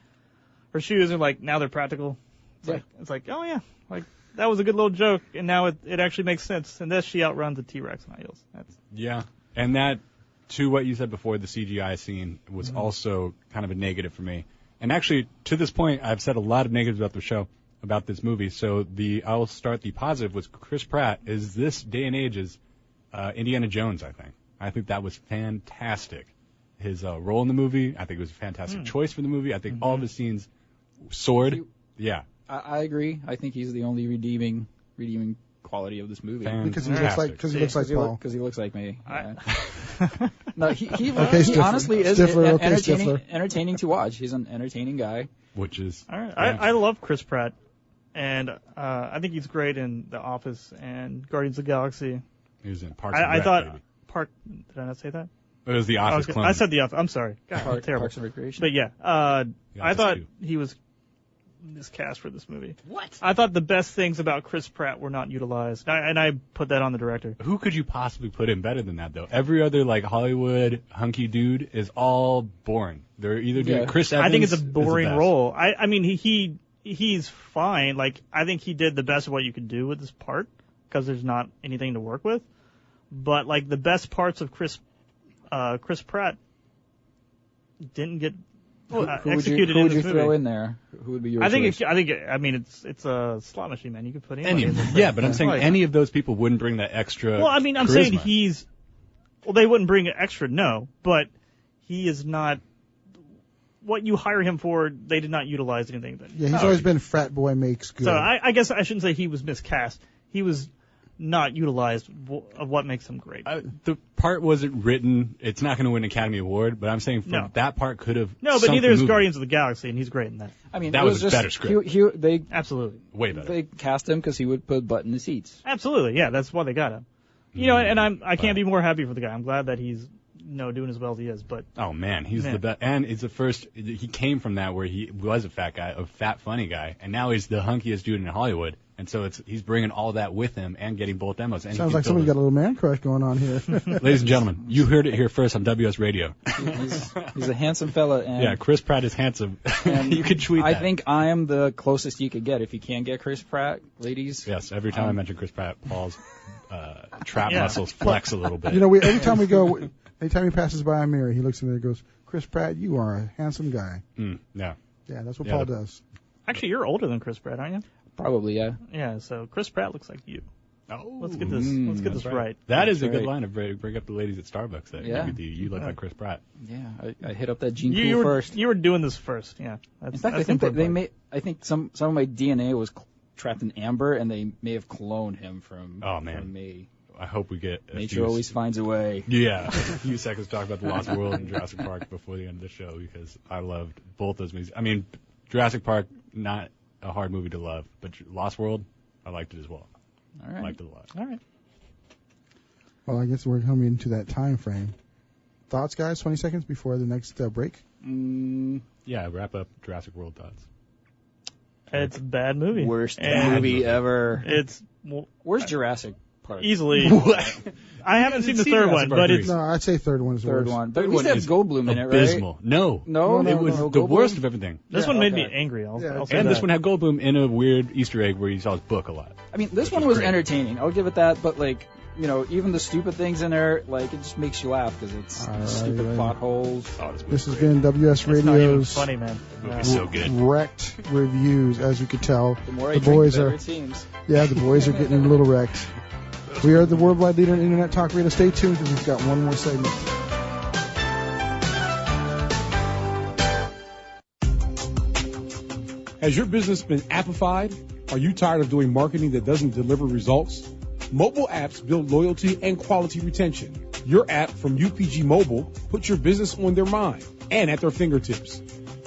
Her shoes are like now they're practical. It's like oh yeah, like that was a good little joke, and now it actually makes sense. And thus she outruns the T-Rex in high heels. Yeah, and that to what you said before, the CGI scene was also kind of a negative for me. And actually, to this point, I've said a lot of negatives about the show, about this movie. So I'll start the positive with Chris Pratt. Is this day and age is Indiana Jones? I think that was fantastic. His role in the movie, I think it was a fantastic choice for the movie. I think all of his scenes soared. Yeah. I agree. I think he's the only redeeming quality of this movie. Because he looks like Paul. Because he looks like me. I- No, he Stifler. honestly is Stifler, okay, entertaining, Stifler. entertaining to watch. He's an entertaining guy. Which is All right. I love Chris Pratt, and I think he's great in The Office and Guardians of the Galaxy. he was in Parks and I Rec, thought baby. Did I not say that? It was the Office clone. I said The Office. I'm sorry. God, I'm terrible. Parks and Recreation. But yeah, The I Office thought too. he was miscast for this movie. What? I thought the best things about Chris Pratt were not utilized, and I put that on the director. Who could you possibly put in better than that, though? Every other like Hollywood hunky dude is all boring. They're either doing Chris Evans. I think it's a is the boring best. role. I mean he's fine. Like I think he did the best of what you could do with this part because there's not anything to work with. But like the best parts of Chris Pratt didn't get executed who in would this you movie. throw in there? Who would be your choice? I mean it's a slot machine, man. You could put anybody in this Yeah, thing. but I'm saying any of those people wouldn't bring that extra. Well, I mean, I'm charisma. saying they wouldn't bring an extra, no, but he is not, what you hire him for, they did not utilize anything. Yeah, he's always been frat boy makes good. So I guess I shouldn't say he was miscast. He was not utilized of what makes him great. The part wasn't written. It's not going to win an Academy Award, but I'm saying that part could have. No, but neither is Guardians of the Galaxy, and he's great in that. I mean, that was a better script. They absolutely way better. They cast him because he would put butt in the seats. Absolutely, yeah, that's why they got him. You know, and I can't be more happy for the guy. I'm glad that he's doing as well as he is. But oh man, he's the best, and it's the first. He came from that where he was a fat guy, a fat funny guy, and now he's the hunkiest dude in Hollywood. And so he's bringing all that with him and getting both demos. And Sounds like somebody's got a little man crush going on here. Ladies and gentlemen, you heard it here first on WS Radio. He's a handsome fella. And yeah, Chris Pratt is handsome. You could tweet that. I think I am the closest you could get. If you can't get Chris Pratt, ladies. Yes, every time I mention Chris Pratt, Paul's trap muscles flex a little bit. You know, every time he passes by a mirror, he looks in there and goes, Chris Pratt, you are a handsome guy. Yeah. Yeah, that's what Paul does. Actually, you're older than Chris Pratt, aren't you? Probably, yeah. Yeah, so Chris Pratt looks like you. Oh, let's get this right. That is a good line to bring up the ladies at Starbucks. You look like Chris Pratt. Yeah, I hit up that gene pool first. You were doing this first. Yeah. In fact, I think that they may. I think some of my DNA was trapped in amber, and they may have cloned him from. Oh man. From me. I hope we get. Nature always finds a way. Yeah, a few seconds to talk about the Lost World and Jurassic Park before the end of the show because I loved both those movies. I mean, Jurassic Park, not a hard movie to love, but Lost World, I liked it as well. All right. I liked it a lot. All right. Well, I guess we're coming into that time frame. Thoughts, guys? 20 seconds before the next break? Yeah, wrap up Jurassic World thoughts. It's a bad movie. Worst movie ever. Where's Jurassic Park? Easily. I haven't seen the third one, but it's... No, I'd say third one is the worst. But at least it has Goldblum in it, right? Abysmal. No, it was the worst of everything. This one made me angry. I'll say and this one had Goldblum in a weird Easter egg where he saw his book a lot. I mean, this one was entertaining. I'll give it that, but even the stupid things in there, it just makes you laugh because it's stupid plot holes. This has been WS Radio's funny, man. So good. Wrecked reviews. As you could tell, the more I drink, the better it seems. Yeah, the boys are getting a little wrecked. We are the worldwide leader in Internet Talk Radio. Stay tuned because we've got one more segment. Has your business been appified? Are you tired of doing marketing that doesn't deliver results? Mobile apps build loyalty and quality retention. Your app from UPG Mobile puts your business on their mind and at their fingertips.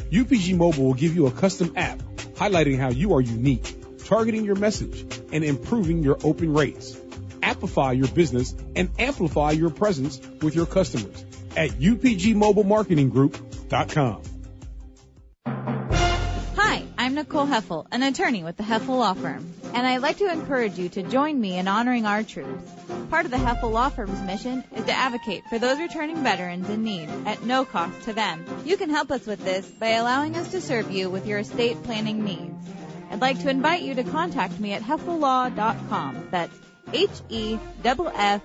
UPG Mobile will give you a custom app highlighting how you are unique, targeting your message, and improving your open rates. Appify your business and amplify your presence with your customers at upgmobilemarketinggroup.com. Hi, I'm Nicole Heffel, an attorney with the Heffel Law Firm, and I'd like to encourage you to join me in honoring our troops. Part of the Heffel Law Firm's mission is to advocate for those returning veterans in need at no cost to them. You can help us with this by allowing us to serve you with your estate planning needs. I'd like to invite you to contact me at heffellaw.com. That's HEFFEL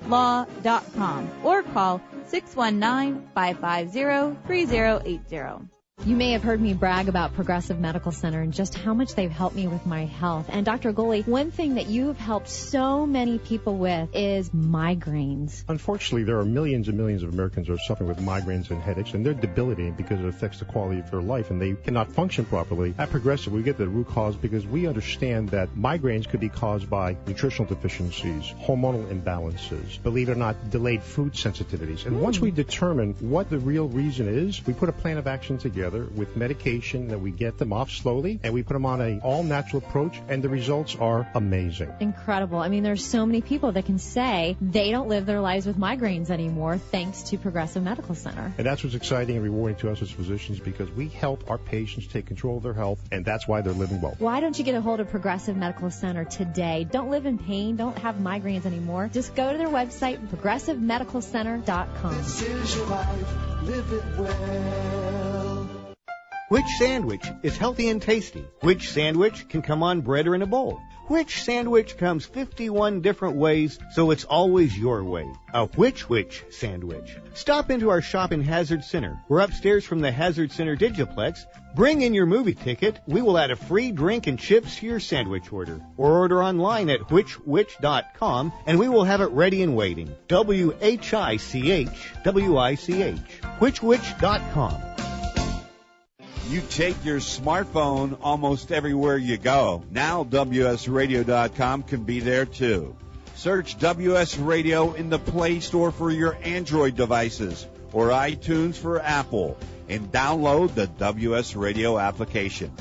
law.com or call 619-550-3080. You may have heard me brag about Progressive Medical Center and just how much they've helped me with my health. And Dr. Goley, one thing that you have helped so many people with is migraines. Unfortunately, there are millions and millions of Americans who are suffering with migraines and headaches, and they're debilitating because it affects the quality of their life, and they cannot function properly. At Progressive, we get the root cause because we understand that migraines could be caused by nutritional deficiencies, hormonal imbalances, believe it or not, delayed food sensitivities. And once we determine what the real reason is, we put a plan of action together with medication that we get them off slowly, and we put them on an all-natural approach, and the results are amazing. Incredible. I mean, there's so many people that can say they don't live their lives with migraines anymore thanks to Progressive Medical Center. And that's what's exciting and rewarding to us as physicians because we help our patients take control of their health, and that's why they're living well. Why don't you get a hold of Progressive Medical Center today? Don't live in pain. Don't have migraines anymore. Just go to their website, progressivemedicalcenter.com. This is your life. Live it well. Which sandwich is healthy and tasty? Which sandwich can come on bread or in a bowl? Which sandwich comes 51 different ways, so it's always your way? A which sandwich? Stop into our shop in Hazard Center. We're upstairs from the Hazard Center Digiplex. Bring in your movie ticket. We will add a free drink and chips to your sandwich order. Or order online at which.com, and we will have it ready and waiting. WHICH, which.com. You take your smartphone almost everywhere you go. Now WSRadio.com can be there too. Search WS Radio in the Play Store for your Android devices or iTunes for Apple and download the WS Radio application.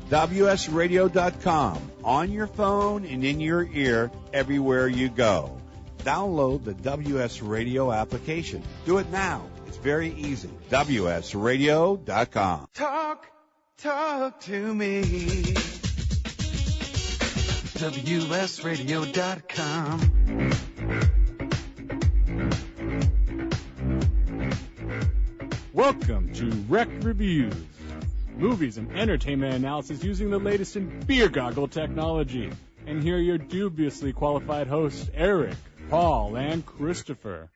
WSRadio.com on your phone and in your ear everywhere you go. Download the WS Radio application. Do it now. It's very easy. WSRadio.com. Talk to me. WSRadio.com. Welcome to Rekt Reviews. Movies and entertainment analysis using the latest in beer goggle technology. And here are your dubiously qualified hosts, Erik, Paul, and Christopher.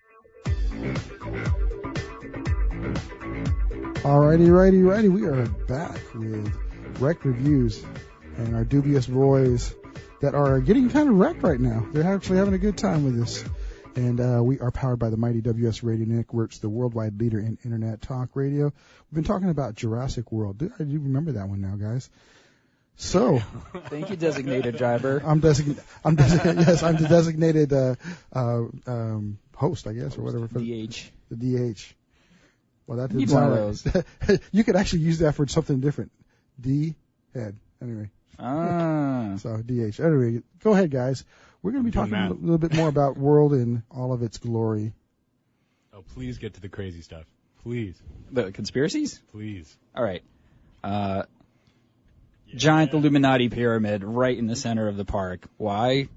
Alrighty. We are back with Rekt Reviews and our dubious boys, that are getting kind of wrecked right now. They're actually having a good time with this. And we are powered by the mighty WS Radio Networks, the worldwide leader in Internet talk radio. We've been talking about Jurassic World. I do remember that one now, guys. So, thank you, designated driver. I'm designated. Yes, I'm the designated host, I guess, or whatever. For DH. The DH. Well, that Need didn't one sound of right. those. You could actually use that for something different. D head. Anyway. So DH. Anyway, go ahead, guys. We're going to be talking a little bit more about World in all of its glory. Oh, please get to the crazy stuff. Please. The conspiracies? Please. All right. Giant Illuminati pyramid right in the center of the park. Why?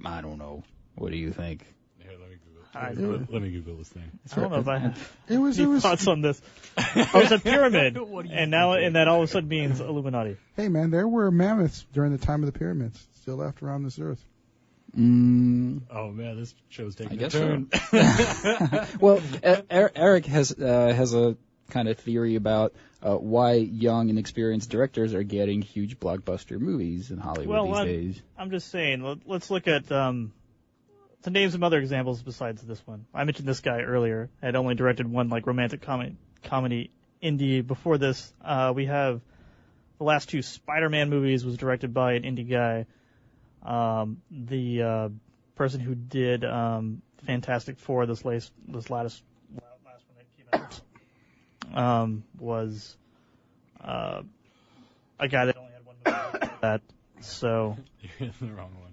I don't know. What do you think? Here, let me Google this thing. I don't know if I have any thoughts on this. Oh, it's a pyramid, and that all of a sudden means Illuminati. Hey, man, there were mammoths during the time of the pyramids, still left around this earth. Oh man, this show's taking a turn. So. Well, Erik has a kind of theory about why young and experienced directors are getting huge blockbuster movies in Hollywood these days. I'm just saying, let's look at to name some other examples besides this one. I mentioned this guy earlier. Had only directed one like romantic comedy indie. Before this, we have the last two Spider-Man movies was directed by an indie guy. The person who did Fantastic Four, this last one that came out, was a guy that only had one movie before that. So you're in the wrong one.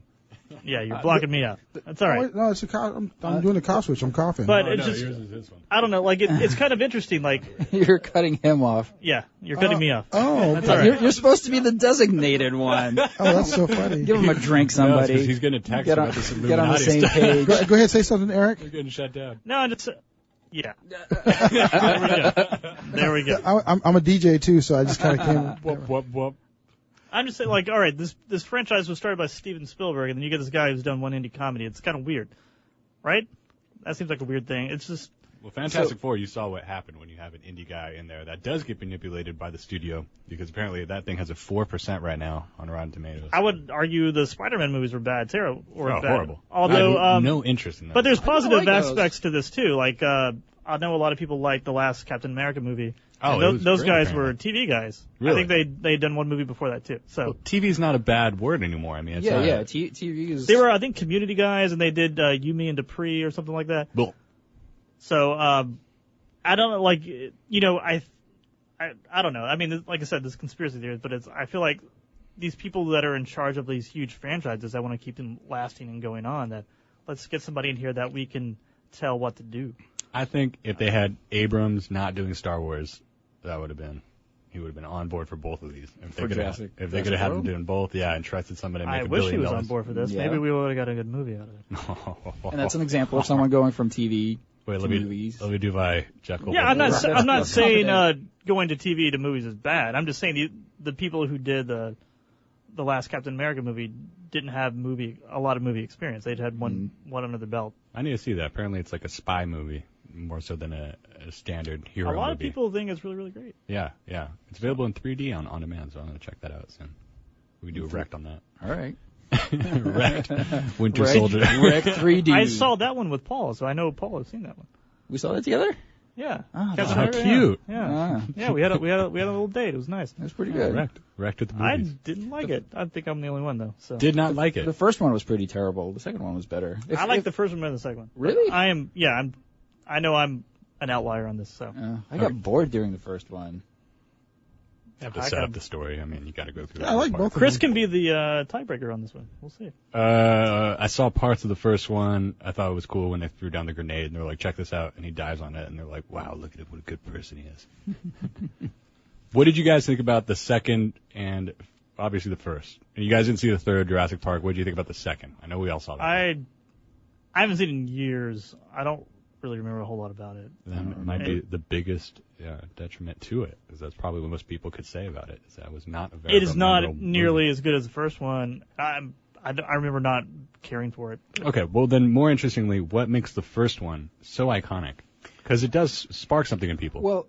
Yeah, you're blocking me out. That's all right. No, it's I'm doing a cough switch. I'm coughing. But it's just, yours is this one. I don't know. Like it's kind of interesting. Like you're cutting him off. Yeah, you're cutting me off. Oh, that's all right. You're supposed to be the designated one. Oh, that's so funny. Give him a drink, somebody. No, he's going to text about this Illuminati get on the same stuff. page. Go ahead, say something, Erik. We're getting shut down. No, I just. Yeah. There we go. I'm a DJ too, so I just kind of came. Whoop. I'm just saying, like, all right, this franchise was started by Steven Spielberg, and then you get this guy who's done one indie comedy. It's kind of weird, right? That seems like a weird thing. It's just. Well, Fantastic Four, you saw what happened when you have an indie guy in there. That does get manipulated by the studio, because apparently that thing has a 4% right now on Rotten Tomatoes. I would argue the Spider-Man movies were bad, bad. Horrible. Although, I have no interest in that. But there's positive aspects to this too. Like, I know a lot of people like the last Captain America movie. Oh, those guys were TV guys. Really? I think they'd done one movie before that too. So TV's not a bad word anymore. I mean, it's TV is. They were, I think, Community guys, and they did You, Me, and Dupree or something like that. Bull. So I don't know, like, you know, I don't know. I mean, like I said, this conspiracy theory, but I feel like these people that are in charge of these huge franchises that want to keep them lasting and going on, that let's get somebody in here that we can tell what to do. I think if they had Abrams not doing Star Wars, he would have been on board for both of these. If they could have had him doing both, and trusted somebody to make $1 billion. I wish he was on board for this. Yeah. Maybe we would have got a good movie out of it. And that's an example of someone going from TV to movies. Let me do my Jekyll. Yeah, I'm not saying going to TV to movies is bad. I'm just saying the people who did the last Captain America movie didn't have a lot of movie experience. They'd had one under the belt. I need to see that. Apparently, it's like a spy movie more so than a standard hero movie. A lot of people think it's really, really great. Yeah. It's available in 3D on demand, so I'm going to check that out soon. We can do a Rekt on that. All right. Rekt. Winter Soldier. Rekt 3D. I saw that one with Paul, so I know Paul has seen that one. We saw that together? Yeah. Oh, how cute. Yeah. Yeah, we had a little date. It was nice. It was pretty good. Rekt at the movies. I didn't like it. I think I'm the only one though. So. Did not like it. The first one was pretty terrible. The second one was better. I like the first one better than the second one. Really? I know I'm an outlier on this, so. I got bored during the first one. You have to set up the story. I mean, you got to go through. I like both. Chris can be the tiebreaker on this one. We'll see. I saw parts of the first one. I thought it was cool when they threw down the grenade and they were like, "Check this out," and he dives on it, and they're like, "Wow, look at it! What a good person he is." What did you guys think about the second and obviously the first? And you guys didn't see the third Jurassic Park. What did you think about the second? I know we all saw that. I haven't seen it in years. I don't really remember a whole lot about it. That might be the biggest detriment to it, because that's probably what most people could say about it. Is that it was not a very. It is not nearly as good as the first one. I remember not caring for it. Okay, well then, more interestingly, what makes the first one so iconic? because it does spark something in people. Well,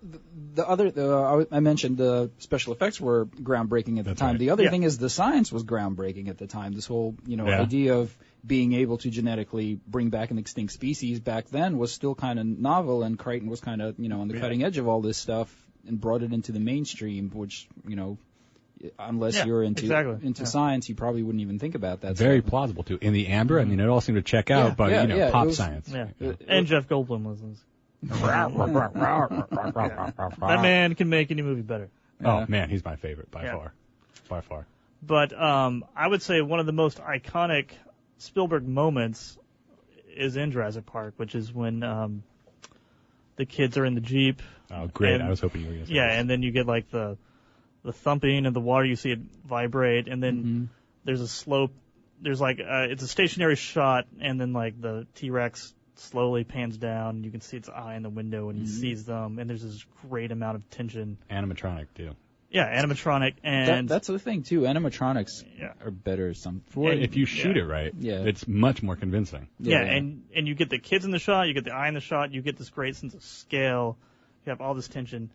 I mentioned the special effects were groundbreaking at the time. Right. The other thing is the science was groundbreaking at the time. This whole, idea of being able to genetically bring back an extinct species back then was still kind of novel, and Crichton was kind of, on the cutting edge of all this stuff and brought it into the mainstream, which, unless you're into science, you probably wouldn't even think about that. Very plausible, too. In the Amber, I mean, it all seemed to check out, but, pop science. Yeah. And Jeff Goldblum was that man can make any movie better. Oh, man, he's my favorite by far. But I would say one of the most iconic Spielberg moments is in Jurassic Park, which is when the kids are in the Jeep. Oh, great. I was hoping you were going to say this. And then you get like the thumping of the water, you see it vibrate, and then there's a slope. There's like it's a stationary shot, and then like the T-Rex slowly pans down, and you can see its eye in the window, and he sees them, and there's this great amount of tension. Animatronic, too. Yeah, animatronic, and that's the thing too. Animatronics are better. If you shoot it right, it's much more convincing. And you get the kids in the shot, you get the eye in the shot, you get this great sense of scale. You have all this tension,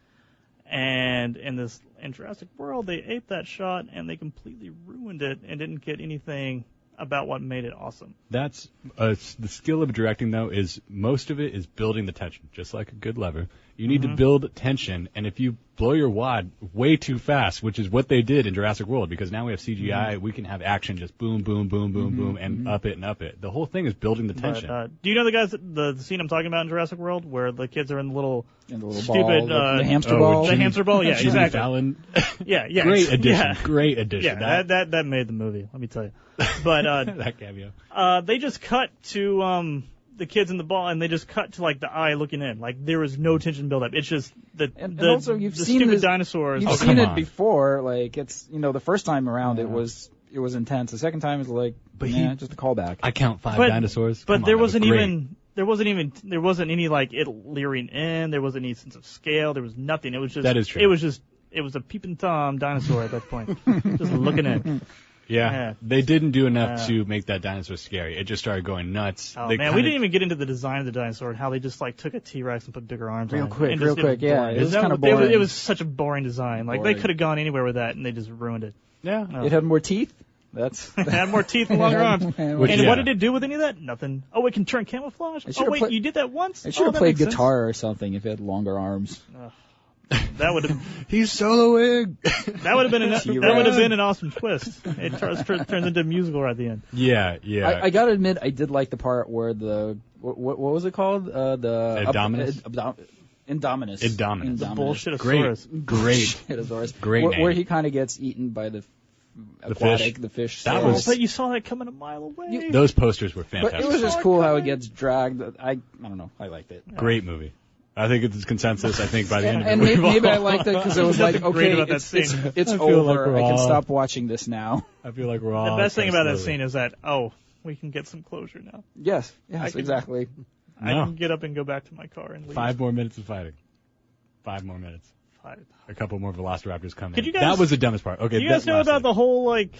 and in Jurassic World, they ate that shot and they completely ruined it and didn't get anything about what made it awesome. That's the skill of directing, though, is most of it is building the tension, just like a good lever. You need to build tension, and if you blow your wad way too fast, which is what they did in Jurassic World, because now we have CGI, we can have action just boom, boom, boom, boom, boom, and up it and up it. The whole thing is building the tension. But, do you know the scene I'm talking about in Jurassic World, where the kids are in the little ball, stupid the hamster ball? The hamster ball, yeah, Jimmy exactly. Fallon. Yeah. Great addition. Great addition. Yeah, that made the movie. Let me tell you. But that cameo. They just cut to the kids in the ball, and they just cut to like the eye looking in. Like there was no tension buildup. It's just and also you've the seen stupid this, dinosaurs. You've seen it before. Like it's the first time around it was intense. The second time is like just a callback. I count 5 dinosaurs. But there wasn't any like it leering in. There wasn't any sense of scale. There was nothing. It was just that is true. It was a peeping Tom dinosaur at that point, just looking in. Yeah, they didn't do enough to make that dinosaur scary. It just started going nuts. Oh, man, we didn't even get into the design of the dinosaur and how they just like took a T-Rex and put bigger arms on it. Real quick, yeah. It was kind of boring. It was such a boring design. Like they could have gone anywhere with that, and they just ruined it. Yeah, It had more teeth. It had more teeth and longer arms. What did it do with any of that? Nothing. Oh, it can turn camouflage? Oh, wait, you did that once? It should have played guitar or something if it had longer arms. That would have. He's soloing. That would have been an awesome twist. It turns into a musical right at the end. Yeah. I gotta admit, I did like the part where what was it called? The Indominus. The bullshitosaurus. Great name. Where he kind of gets eaten by the fish. But you saw that coming a mile away. Those posters were fantastic. But it was just cool how it gets dragged. I don't know. I liked it. Great movie. I think it's consensus. I think by the end of it, and maybe I liked it because it was like, okay, it's over. Like I can stop watching this now. I feel like we're all. The best thing about that scene is that we can get some closure now. Yes, exactly. I can get up and go back to my car and leave. 5 more minutes of fighting. 5 more minutes. 5. A couple more Velociraptors coming. Guys, that was the dumbest part. Okay, do you guys know about the whole like?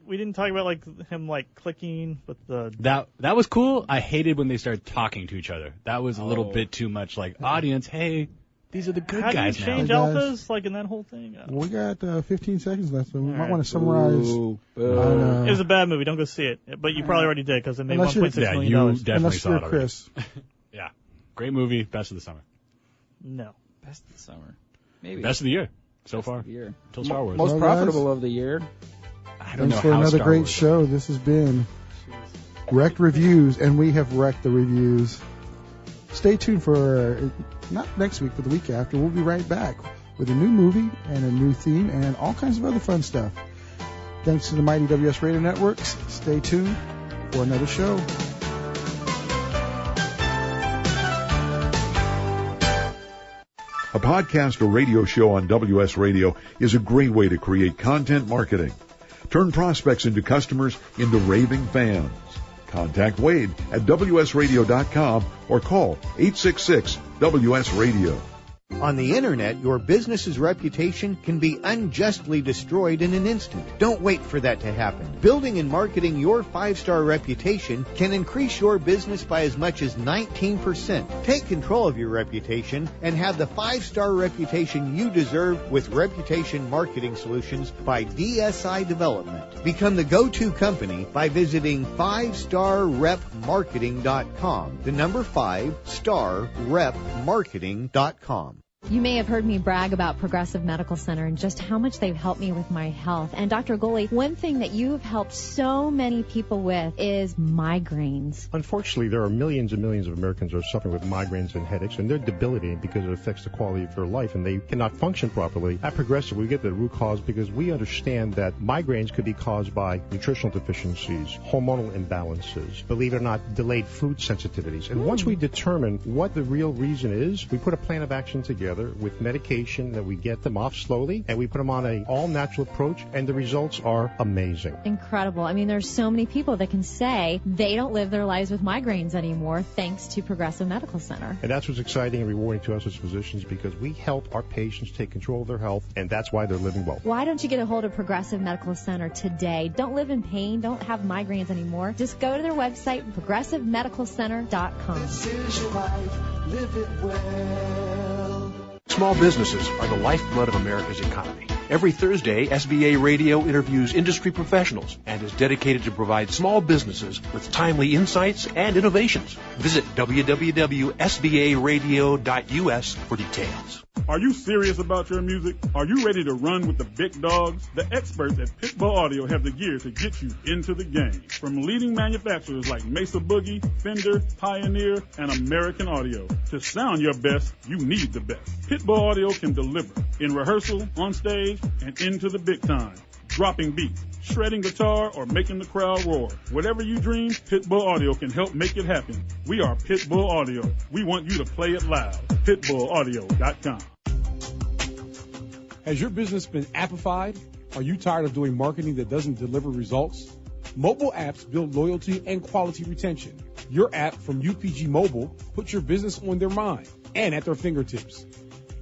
We didn't talk about like him like clicking with the. That was cool. I hated when they started talking to each other. That was a little bit too much. Like audience, hey, these are the good guys now. How do you change alphas like in that whole thing? We got 15 seconds left, so we might want to summarize. It was a bad movie. Don't go see it. But you probably already did because it made $1.6 million. You definitely Unless saw it already. Chris. Yeah, great movie. Best of the summer. No, best of the summer. Maybe best of the year so far. Until Star Wars. Most profitable of the year. Thanks for another great show. This has been Rekt Reviews, and we have wrecked the reviews. Stay tuned for, not next week, but the week after. We'll be right back with a new movie and a new theme and all kinds of other fun stuff. Thanks to the mighty WS Radio Networks. Stay tuned for another show. A podcast or radio show on WS Radio is a great way to create content marketing. Turn prospects into customers into raving fans. Contact Wade at WSRadio.com or call 866-WS-Radio. On the internet, your business's reputation can be unjustly destroyed in an instant. Don't wait for that to happen. Building and marketing your 5-star reputation can increase your business by as much as 19%. Take control of your reputation and have the 5-star reputation you deserve with Reputation Marketing Solutions by DSI Development. Become the go-to company by visiting 5starrepmarketing.com. The number 5starrepmarketing.com. You may have heard me brag about Progressive Medical Center and just how much they've helped me with my health. And Dr. Goley, one thing that you have helped so many people with is migraines. Unfortunately, there are millions and millions of Americans who are suffering with migraines and headaches, and they're debilitating because it affects the quality of their life, and they cannot function properly. At Progressive, we get the root cause because we understand that migraines could be caused by nutritional deficiencies, hormonal imbalances, believe it or not, delayed food sensitivities. And once we determine what the real reason is, we put a plan of action together with medication that we get them off slowly, and we put them on an all-natural approach, and the results are amazing. Incredible. I mean, there's so many people that can say they don't live their lives with migraines anymore thanks to Progressive Medical Center. And that's what's exciting and rewarding to us as physicians, because we help our patients take control of their health, and that's why they're living well. Why don't you get a hold of Progressive Medical Center today? Don't live in pain. Don't have migraines anymore. Just go to their website, progressivemedicalcenter.com. This is your life. Live it well. Small businesses are the lifeblood of America's economy. Every Thursday, SBA Radio interviews industry professionals and is dedicated to provide small businesses with timely insights and innovations. Visit www.sbaradio.us for details. Are you serious about your music? Are you ready to run with the big dogs? The experts at Pitbull Audio have the gear to get you into the game. From leading manufacturers like Mesa Boogie, Fender, Pioneer, and American Audio. To sound your best, you need the best. Pitbull Audio can deliver in rehearsal, on stage, and into the big time. Dropping beats, shredding guitar, or making the crowd roar. Whatever you dream, Pitbull Audio can help make it happen. We are Pitbull Audio. We want you to play it loud. PitbullAudio.com. Has your business been appified? Are you tired of doing marketing that doesn't deliver results? Mobile apps build loyalty and quality retention. Your app from UPG Mobile puts your business on their mind and at their fingertips.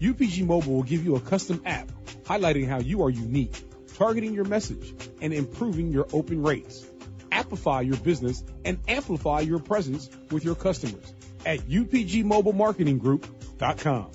UPG Mobile will give you a custom app highlighting how you are unique, targeting your message, and improving your open rates. Appify your business and amplify your presence with your customers at upgmobilemarketinggroup.com.